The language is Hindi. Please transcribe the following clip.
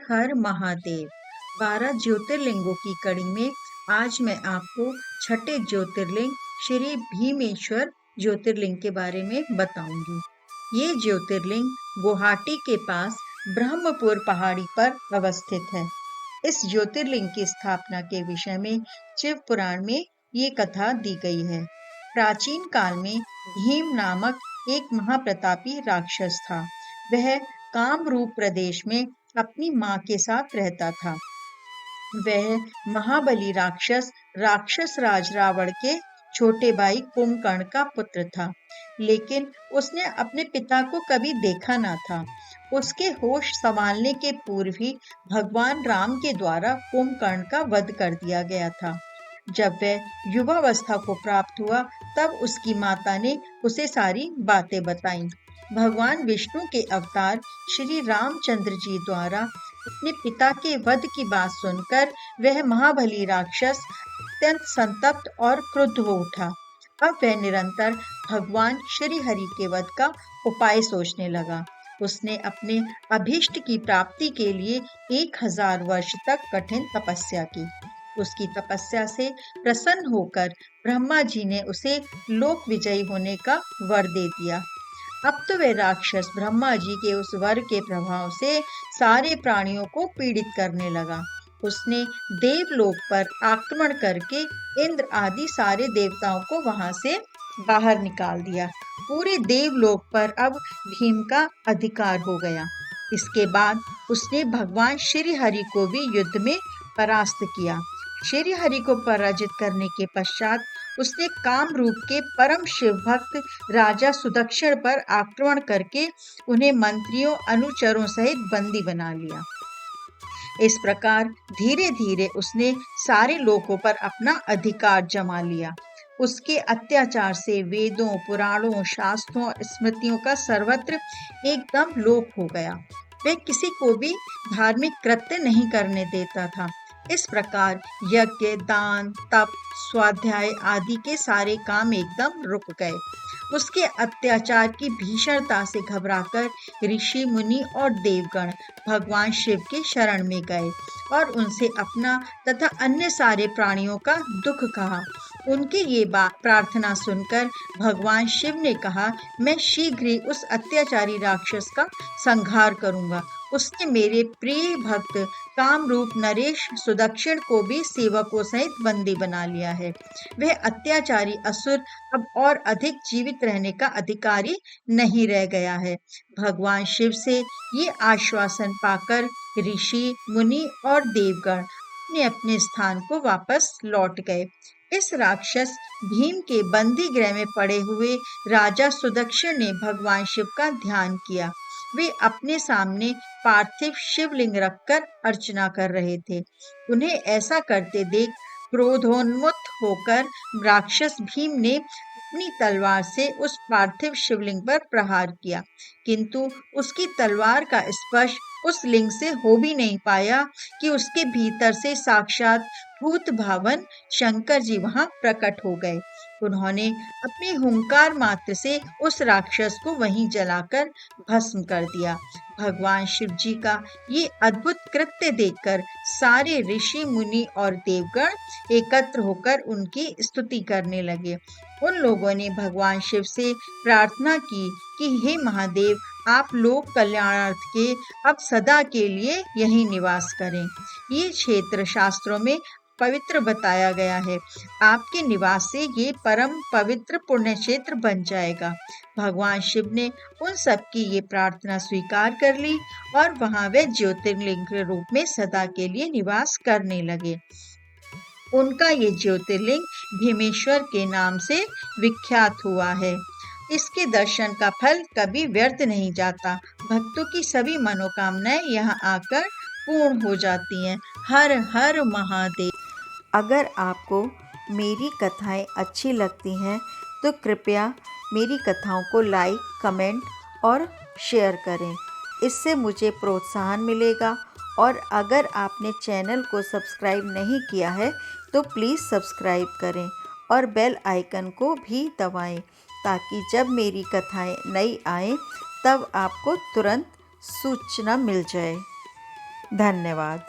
हर महादेव। 12 ज्योतिर्लिंगों की कड़ी में आज मैं आपको छठे ज्योतिर्लिंग श्री भीमेश्वर ज्योतिर्लिंग के बारे में बताऊंगी। ये ज्योतिर्लिंग गुवाहाटी के पास ब्रह्मपुर पहाड़ी पर अवस्थित है। इस ज्योतिर्लिंग की स्थापना के विषय में शिव पुराण में ये कथा दी गई है। प्राचीन काल में भीम नामक एक महाप्रतापी राक्षस था। वह कामरूप प्रदेश में अपनी माँ के साथ रहता था। वह महाबली राक्षस राक्षस राज रावण के छोटे भाई कुंभकर्ण का पुत्र था, लेकिन उसने अपने पिता को कभी देखा ना था। उसके होश संभालने के पूर्व ही भगवान राम के द्वारा कुंभकर्ण का वध कर दिया गया था। जब वह युवावस्था को प्राप्त हुआ, तब उसकी माता ने उसे सारी बातें बताईं। भगवान विष्णु के अवतार श्री रामचंद्र जी द्वारा अपने पिता के वध की बात सुनकर वह महाबली राक्षस अत्यंत संतप्त और क्रुद्ध हो उठा। अब वह निरंतर भगवान श्री हरि के वध का उपाय सोचने लगा। उसने अपने अभीष्ट की प्राप्ति के लिए 1000 वर्ष तक कठिन तपस्या की। उसकी तपस्या से प्रसन्न होकर ब्रह्मा जी ने उसे लोक विजयी होने का वर दे दिया। अब तो वह राक्षस ब्रह्मा जी के उस वर के प्रभाव से सारे प्राणियों को पीड़ित करने लगा। उसने देवलोक पर आक्रमण करके इंद्र आदि सारे देवताओं को वहां से बाहर निकाल दिया। पूरे देवलोक पर अब भीम का अधिकार हो गया। इसके बाद उसने भगवान श्री हरि को भी युद्ध में परास्त किया। श्री हरि को पराजित करने के पश्चात उसने कामरूप के परम शिव भक्त राजा सुदक्षिण पर आक्रमण करके उन्हें मंत्रियों अनुचरों सहित बंदी बना लिया। इस प्रकार धीरे धीरे उसने सारे लोकों पर अपना अधिकार जमा लिया। उसके अत्याचार से वेदों, पुराणों, शास्त्रों और स्मृतियों का सर्वत्र एकदम लोप हो गया। वह किसी को भी धार्मिक कृत्य नहीं करने देता था। इस प्रकार यज्ञ, दान, तप, स्वाध्याय आदि के सारे काम एकदम रुक गए। उसके अत्याचार की भीषणता से घबराकर ऋषि मुनि और देवगण भगवान शिव के शरण में गए और उनसे अपना तथा अन्य सारे प्राणियों का दुख कहा। उनकी ये बात प्रार्थना सुनकर भगवान शिव ने कहा, मैं शीघ्र ही उस अत्याचारी राक्षस का संहार करूंगा। उसने मेरे प्रिय भक्त कामरूप नरेश सुदक्षिण को भी सेवकों सहित बंदी बना लिया है। वह अत्याचारी असुर अब और अधिक जीवित रहने का अधिकारी नहीं रह गया है। भगवान शिव से ये आश्वासन पाकर ऋषि, मुनि और देवगण अपने अपने स्थान को वापस लौट गए। इस राक्षस भीम के बंदी गृह में पड़े हुए राजा सुदक्षिण ने भगवान शिव का ध्यान किया। वे अपने सामने पार्थिव शिवलिंग रखकर अर्चना कर रहे थे। उन्हें ऐसा करते देख क्रोधोन्मुख होकर राक्षस भीम ने अपनी तलवार से उस पार्थिव शिवलिंग पर प्रहार किया, किंतु उसकी तलवार का स्पर्श उस लिंग से हो भी नहीं पाया कि उसके भीतर से साक्षात भूत भावन शंकर जी वहां प्रकट हो गए। उन्होंने अपने हुंकार मात्र से उस राक्षस को वहीं जलाकर भस्म कर दिया। भगवान शिव जी का ये अद्भुत कृत्य देखकर सारे ऋषि, मुनि और देवगण एकत्र होकर उनकी स्तुति करने लगे। उन लोगों ने भगवान शिव से प्रार्थना की कि हे महादेव, आप लोक कल्याणार्थ के अब सदा के लिए यहीं निवास करें। ये क्षेत्र शास्त्रों में पवित्र बताया गया है। आपके निवास से ये परम पवित्र पुण्य क्षेत्र बन जाएगा। भगवान शिव ने उन सबकी ये प्रार्थना स्वीकार कर ली और वहां वे ज्योतिर्लिंग के रूप में सदा के लिए निवास करने लगे। उनका ये ज्योतिर्लिंग भीमेश्वर के नाम से विख्यात हुआ है। इसके दर्शन का फल कभी व्यर्थ नहीं जाता। भक्तों की सभी मनोकामनाएं यहाँ आकर पूर्ण हो जाती हैं। हर हर महादेव। अगर आपको मेरी कथाएं अच्छी लगती हैं तो कृपया मेरी कथाओं को लाइक, कमेंट और शेयर करें। इससे मुझे प्रोत्साहन मिलेगा। और अगर आपने चैनल को सब्सक्राइब नहीं किया है तो प्लीज़ सब्सक्राइब करें और बेल आइकन को भी दबाएं, ताकि जब मेरी कथाएं नई आएं तब आपको तुरंत सूचना मिल जाए। धन्यवाद।